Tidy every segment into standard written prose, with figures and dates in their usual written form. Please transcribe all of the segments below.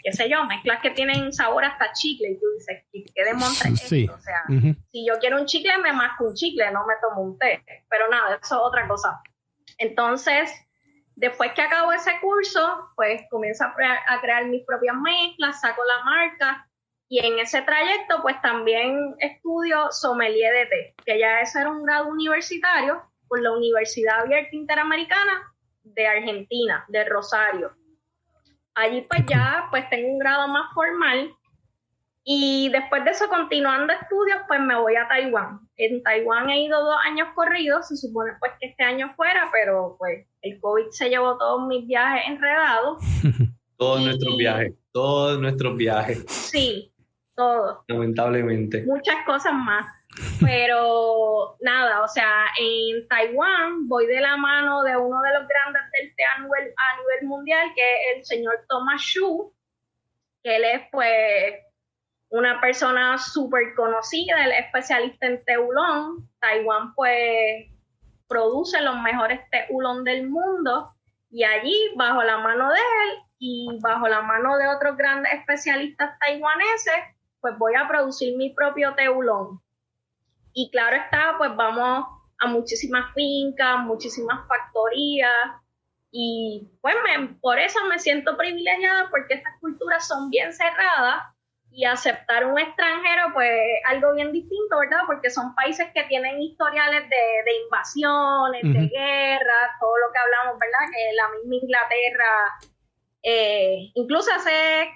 qué sé yo, mezclas que tienen sabor hasta chicle, y tú dices, ¿qué demontra sí. esto? O sea, si yo quiero un chicle, me masco un chicle, no me tomo un té, pero nada, eso es otra cosa. Entonces, después que acabo ese curso, pues comienzo a crear mis propias mezclas, saco la marca, y en ese trayecto, pues también estudio sommelier de té, que ya ese era un grado universitario por la Universidad Abierta Interamericana de Argentina, de Rosario. Allí pues ya pues tengo un grado más formal, y después de eso, continuando estudios, pues me voy a Taiwán. En Taiwán he ido 2 años corridos, se supone pues que este año fuera, pero pues el COVID se llevó todos mis viajes enredados. Todos nuestros viajes. Sí, todos. Lamentablemente. Muchas cosas más. Pero nada, o sea, en Taiwán voy de la mano de uno de los grandes del té a nivel mundial, que es el señor Thomas Xu, que él es pues una persona súper conocida, él es especialista en té oolong. Taiwán pues produce los mejores té oolong del mundo, y allí bajo la mano de él y bajo la mano de otros grandes especialistas taiwaneses, pues voy a producir mi propio té oolong. Y claro está, pues vamos a muchísimas fincas, muchísimas factorías, y pues por eso me siento privilegiada, porque estas culturas son bien cerradas, y aceptar un extranjero pues algo bien distinto, ¿verdad? Porque son países que tienen historiales de invasiones, de guerras, todo lo que hablamos, ¿verdad? Que la misma Inglaterra, incluso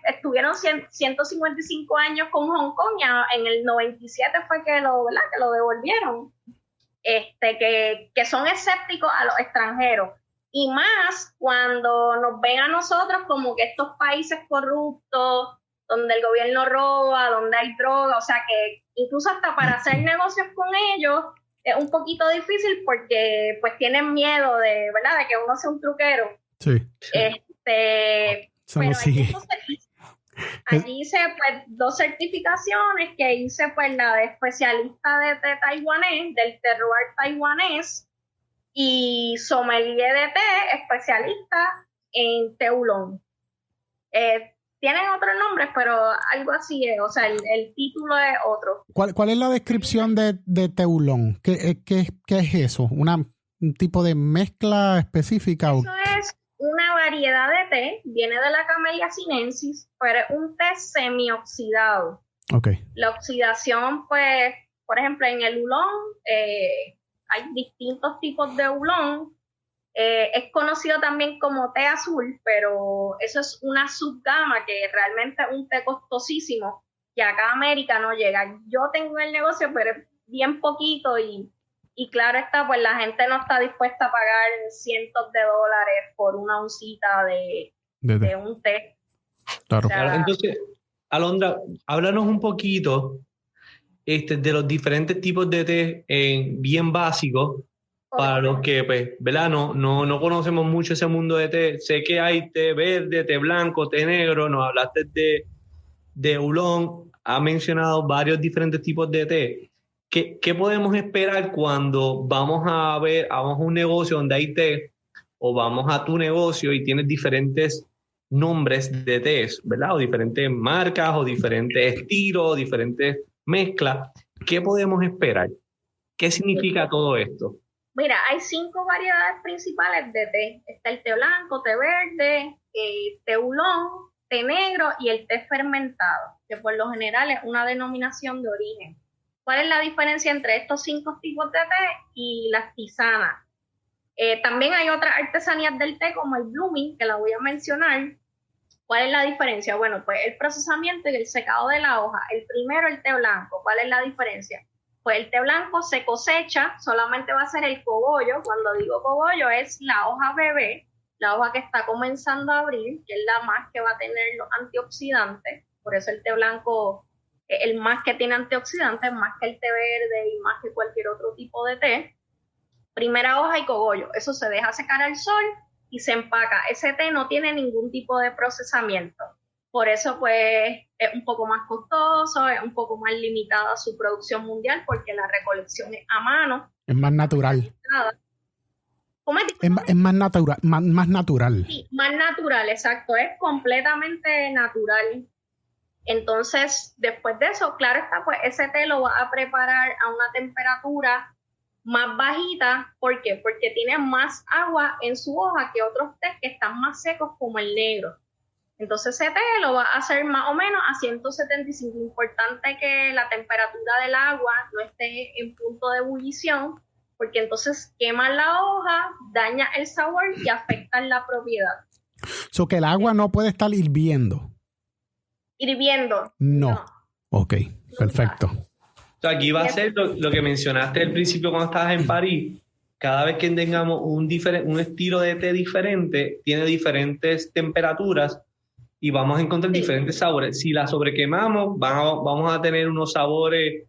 estuvieron 155 años con Hong Kong, ya en el 97 fue que lo devolvieron, que son escépticos a los extranjeros, y más cuando nos ven a nosotros como que estos países corruptos, donde el gobierno roba, donde hay droga, o sea que incluso hasta para hacer negocios con ellos es un poquito difícil, porque pues tienen miedo de, ¿verdad?, de que uno sea un truquero. Sí. Pero allí hice pues 2 certificaciones, que hice pues la de especialista de té taiwanés, del terroir taiwanés, y sommelier de té, especialista en té oolong. Tienen otros nombres, pero algo así es, o sea, el título es otro. ¿Cuál es la descripción de té oolong? ¿Qué es eso? ¿Un tipo de mezcla específica? Eso es una variedad de té, viene de la Camellia sinensis, pero es un té semioxidado. Okay. La oxidación, pues, por ejemplo, en el oolong hay distintos tipos de oolong. Es conocido también como té azul, pero eso es una subgama que realmente es un té costosísimo, que acá a América no llega. Yo tengo el negocio, pero es bien poquito, y claro está, pues la gente no está dispuesta a pagar cientos de dólares por una oncita de un té. Claro. O sea, Entonces, Alondra, háblanos un poquito de los diferentes tipos de té bien básicos, para los que, pues, ¿verdad? No conocemos mucho ese mundo de té. Sé que hay té verde, té blanco, té negro. Nos hablaste de oolong. Ha mencionado varios diferentes tipos de té. ¿Qué podemos esperar cuando vamos a un negocio donde hay té, o vamos a tu negocio y tienes diferentes nombres de tés, ¿verdad? O diferentes marcas, o diferentes estilos, diferentes mezclas? ¿Qué podemos esperar? ¿Qué significa todo esto? Mira, hay 5 variedades principales de té. Está el té blanco, té verde, té oolong, té negro y el té fermentado, que por lo general es una denominación de origen. ¿Cuál es la diferencia entre estos 5 tipos de té y las tisanas? También hay otras artesanías del té, como el blooming, que la voy a mencionar. ¿Cuál es la diferencia? Bueno, pues el procesamiento y el secado de la hoja. El primero, el té blanco. ¿Cuál es la diferencia? Pues el té blanco se cosecha, solamente va a ser el cogollo. Cuando digo cogollo, es la hoja bebé, la hoja que está comenzando a abrir, que es la más que va a tener los antioxidantes. Por eso el té blanco es el más que tiene antioxidantes, más que el té verde y más que cualquier otro tipo de té. Primera hoja y cogollo. Eso se deja secar al sol y se empaca. Ese té no tiene ningún tipo de procesamiento. Por eso, pues, es un poco más costoso, es un poco más limitada su producción mundial, porque la recolección es a mano. Es más natural. ¿Cómo es más natural, más natural. Sí, más natural, exacto. Es completamente natural. Entonces, después de eso, claro está, pues ese té lo vas a preparar a una temperatura más bajita. ¿Por qué? Porque tiene más agua en su hoja que otros tés que están más secos como el negro. Entonces ese té lo vas a hacer más o menos a 175. Importante que la temperatura del agua no esté en punto de ebullición, porque entonces quema la hoja, daña el sabor y afecta la propiedad. So que el agua no puede estar hirviendo. Hirviendo. No. Ok, perfecto. O sea, aquí va a ser lo que mencionaste al principio cuando estabas en París. Cada vez que tengamos un estilo de té diferente, tiene diferentes temperaturas y vamos a encontrar diferentes sabores. Si la sobrequemamos, vamos a tener unos sabores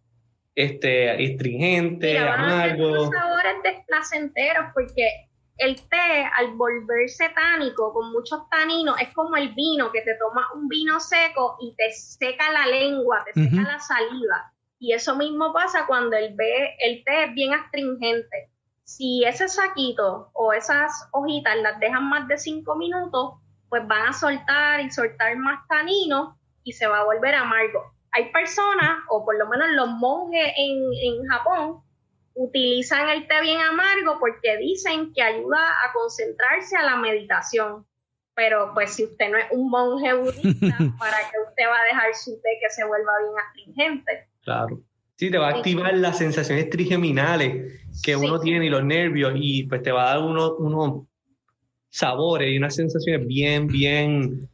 astringentes, van a tener amargos. unos sabores desplacenteros, porque el té, al volverse tánico, con muchos taninos, es como el vino, que te tomas un vino seco y te seca la lengua, te seca la saliva. Y eso mismo pasa cuando el té es bien astringente. Si ese saquito o esas hojitas las dejan más de 5 minutos, pues van a soltar y soltar más taninos y se va a volver amargo. Hay personas, o por lo menos los monjes en Japón, utilizan el té bien amargo porque dicen que ayuda a concentrarse a la meditación. Pero pues si usted no es un monje budista, ¿para qué usted va a dejar su té que se vuelva bien astringente? Claro. Sí, te va a activar las sensaciones trigeminales que uno tiene y los nervios, y pues te va a dar unos sabores y unas sensaciones bien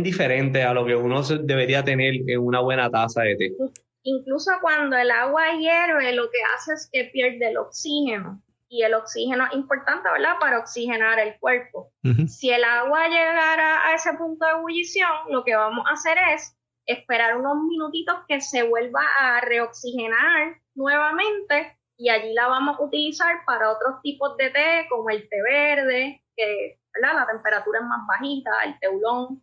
diferentes a lo que uno debería tener en una buena taza de té. Incluso cuando el agua hierve, lo que hace es que pierde el oxígeno. Y el oxígeno es importante, ¿verdad?, para oxigenar el cuerpo. Si el agua llegara a ese punto de ebullición, lo que vamos a hacer es esperar unos minutitos que se vuelva a reoxigenar nuevamente, y allí la vamos a utilizar para otros tipos de té, como el té verde, que, ¿verdad?, la temperatura es más bajita, el té oolong.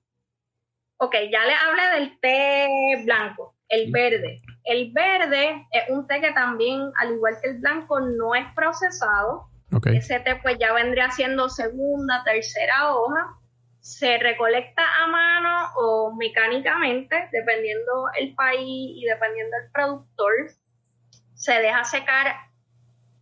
Ok, ya les hablé del té blanco, el verde. El verde es un té que también, al igual que el blanco, no es procesado. Okay. Ese té pues ya vendría siendo segunda, tercera hoja. Se recolecta a mano o mecánicamente, dependiendo el país y dependiendo el productor. Se deja secar,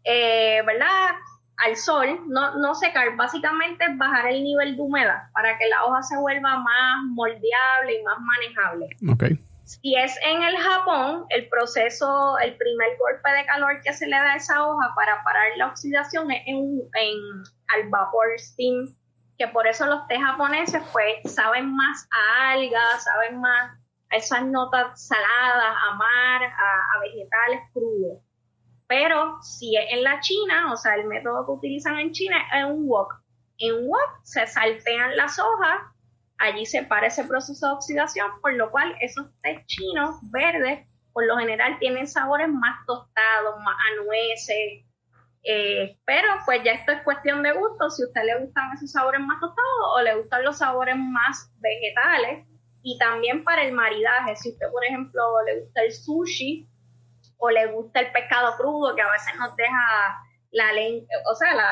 ¿verdad?, al sol. No secar, básicamente es bajar el nivel de humedad para que la hoja se vuelva más moldeable y más manejable. Okay. Si es en el Japón, el proceso, el primer golpe de calor que se le da a esa hoja para parar la oxidación es al vapor steam, que por eso los tés japoneses pues saben más a algas, saben más a esas notas saladas, a mar, a vegetales crudos. Pero si es en la China, o sea, el método que utilizan en China es un wok. En wok se saltean las hojas, allí se para ese proceso de oxidación, por lo cual esos tés chinos verdes por lo general tienen sabores más tostados, más a nueces, pero pues ya esto es cuestión de gusto, si a usted le gustan esos sabores más tostados o le gustan los sabores más vegetales. Y también para el maridaje, si usted por ejemplo le gusta el sushi o le gusta el pescado crudo, que a veces nos deja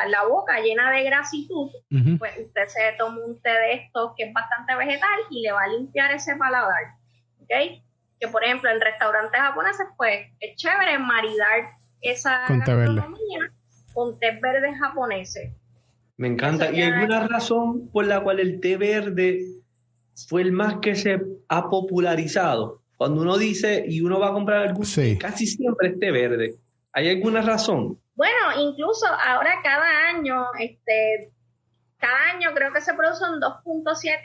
la boca llena de grasitud, pues usted se toma un té de estos que es bastante vegetal y le va a limpiar ese paladar, ¿ok? Que por ejemplo en restaurantes japoneses pues es chévere maridar esa gastronomía con té verdes japoneses. Me encanta. ¿Y alguna razón por la cual el té verde fue el más que se ha popularizado? Cuando uno dice y uno va a comprar algún té, casi siempre es té verde. ¿Hay alguna razón? Bueno, incluso ahora cada año creo que se producen 2.7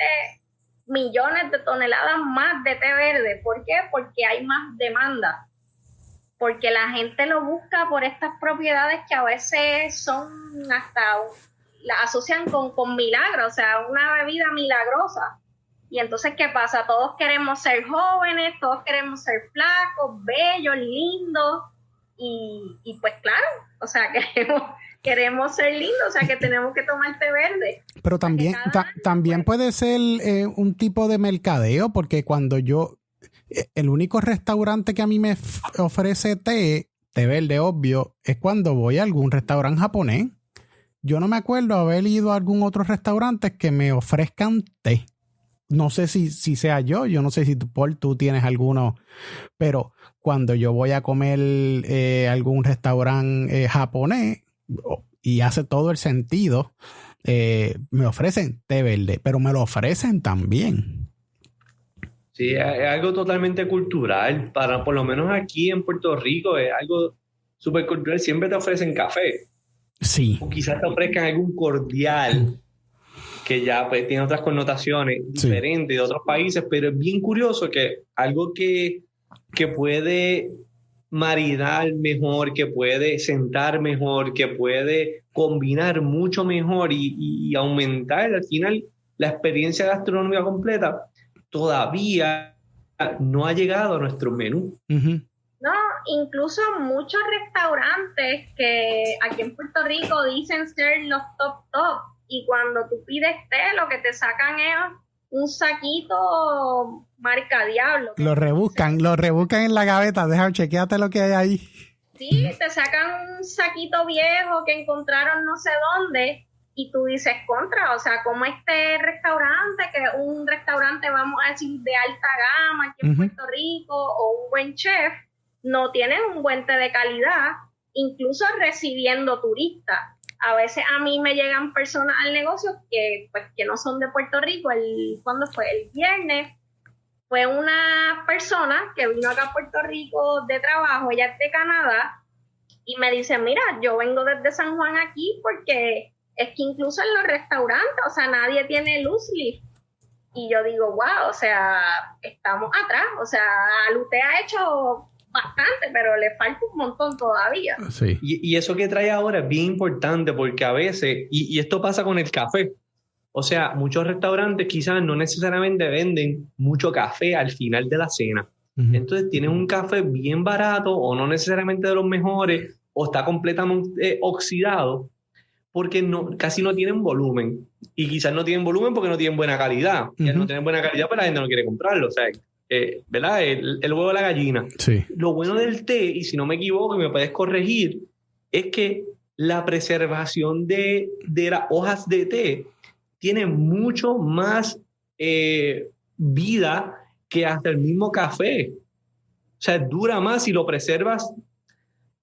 millones de toneladas más de té verde. ¿Por qué? Porque hay más demanda. Porque la gente lo busca por estas propiedades que a veces son la asocian con milagros, o sea, una bebida milagrosa. Y entonces, ¿qué pasa? Todos queremos ser jóvenes, todos queremos ser flacos, bellos, lindos. Y pues claro, o sea, queremos ser lindos, o sea que tenemos que tomar té verde. Pero también puede ser un tipo de mercadeo, porque cuando el único restaurante que a mí me ofrece té verde, obvio, es cuando voy a algún restaurante japonés. yo no me acuerdo haber ido a algún otro restaurante que me ofrezcan té. No sé si sea yo no sé si tú tienes alguno, pero cuando yo voy a comer algún restaurante japonés y hace todo el sentido, me ofrecen té verde, pero me lo ofrecen también. Sí, es algo totalmente cultural. Por lo menos aquí en Puerto Rico es algo súper cultural. Siempre te ofrecen café. Sí. O quizás te ofrezcan algún cordial que ya pues tiene otras connotaciones diferentes de otros países, pero es bien curioso que algo que puede maridar mejor, que puede sentar mejor, que puede combinar mucho mejor y aumentar al final la experiencia gastronómica completa, todavía no ha llegado a nuestro menú. Uh-huh. No, incluso muchos restaurantes que aquí en Puerto Rico dicen ser los top, y cuando tú pides té, lo que te sacan es un saquito marca Diablo. Lo rebuscan en la gaveta, déjame chequeate lo que hay ahí. Sí, te sacan un saquito viejo que encontraron no sé dónde, y tú dices, contra, o sea, como este restaurante, que es un restaurante, vamos a decir, de alta gama aquí en Puerto Rico, o un buen chef, no tienen un buen té de calidad, incluso recibiendo turistas. A veces a mí me llegan personas al negocio que no son de Puerto Rico. ¿Cuándo fue? El viernes fue una persona que vino acá a Puerto Rico de trabajo, ella es de Canadá, y me dice, mira, yo vengo desde San Juan aquí porque es que incluso en los restaurantes, o sea, nadie tiene loose leaf. Y yo digo, wow, o sea, estamos atrás. O sea, Alute ha hecho bastante, pero le falta un montón todavía. Sí. Y eso que trae ahora es bien importante porque a veces, y esto pasa con el café, o sea, muchos restaurantes quizás no necesariamente venden mucho café al final de la cena. Uh-huh. Entonces tienen un café bien barato o no necesariamente de los mejores o está completamente oxidado porque casi no tienen volumen. Y quizás no tienen volumen porque no tienen buena calidad. Uh-huh. Y al no tener buena calidad, pues la gente no quiere comprarlo. O sea, ¿verdad? El huevo de la gallina. Sí. Lo bueno del té, y si no me equivoco y me puedes corregir, es que la preservación de las hojas de té tiene mucho más vida que hasta el mismo café. O sea, dura más si lo preservas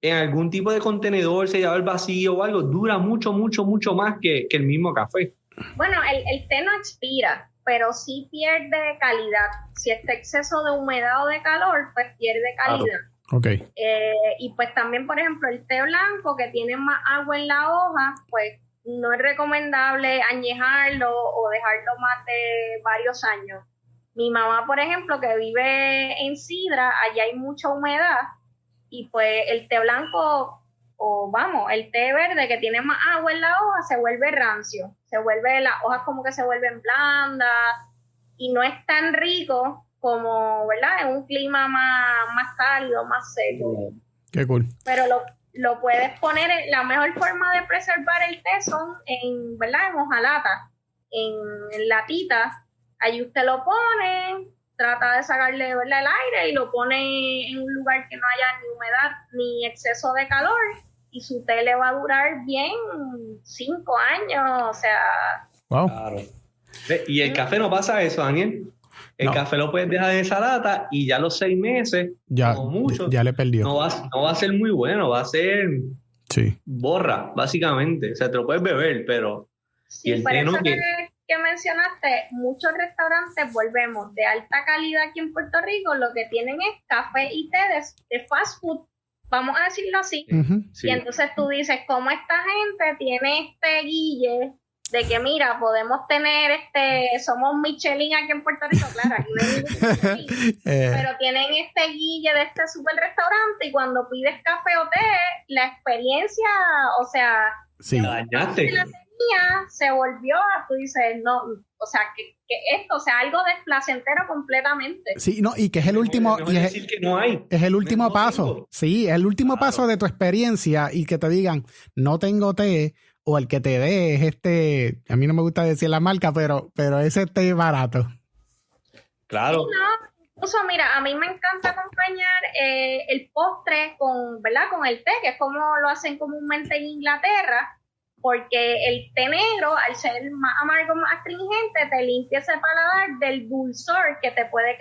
en algún tipo de contenedor, sellado al vacío o algo, dura mucho, mucho, mucho más que el mismo café. Bueno, el té no expira, pero sí pierde calidad. Si está exceso de humedad o de calor, pues pierde calidad. Claro. Okay. Y pues también, por ejemplo, el té blanco que tiene más agua en la hoja, pues no es recomendable añejarlo o dejarlo más de varios años. Mi mamá, por ejemplo, que vive en Sidra, allá hay mucha humedad, y pues el té blanco, el té verde que tiene más agua en la hoja, se vuelve rancio, las hojas como que se vuelven blandas, y no es tan rico como, ¿verdad?, en un clima más cálido, más seco. Qué cool. Pero lo puedes poner, la mejor forma de preservar el té son en hojalata, en latita. Allí usted lo pone, trata de sacarle, ¿verdad?, el aire, y lo pone en un lugar que no haya ni humedad ni exceso de calor, y su té le va a durar bien 5 años, o sea... Wow. Claro. Y el café no pasa eso, Daniel. El café lo puedes dejar en esa lata y ya los 6 meses, como mucho, ya le perdió. No va a ser muy bueno, va a ser borra, básicamente. O sea, te lo puedes beber, pero... Sí, por eso que mencionaste, muchos restaurantes, volvemos, de alta calidad aquí en Puerto Rico, lo que tienen es café y té de fast food, vamos a decirlo así. Uh-huh. Y entonces tú dices, ¿cómo esta gente tiene este guille de que, mira, podemos tener somos Michelin aquí en Puerto Rico? Claro, aquí no hay ningún Michelin, pero tienen este guille de este super restaurante, y cuando pides café o té, la experiencia, o sea, la dañaste. Se volvió, tú dices, no, o sea, que esto, o sea, algo desplacentero completamente. Sí, no, y que es el último, y decir que no hay. Es el último paso. Tengo. Sí, es el último paso de tu experiencia, y que te digan, no tengo té, o el que te dé es a mí no me gusta decir la marca, pero ese té barato. Claro. Sí, no, incluso, mira, a mí me encanta acompañar el postre con el té, que es como lo hacen comúnmente en Inglaterra. porque el té negro, al ser más amargo, más astringente, te limpia ese paladar del dulzor que te puede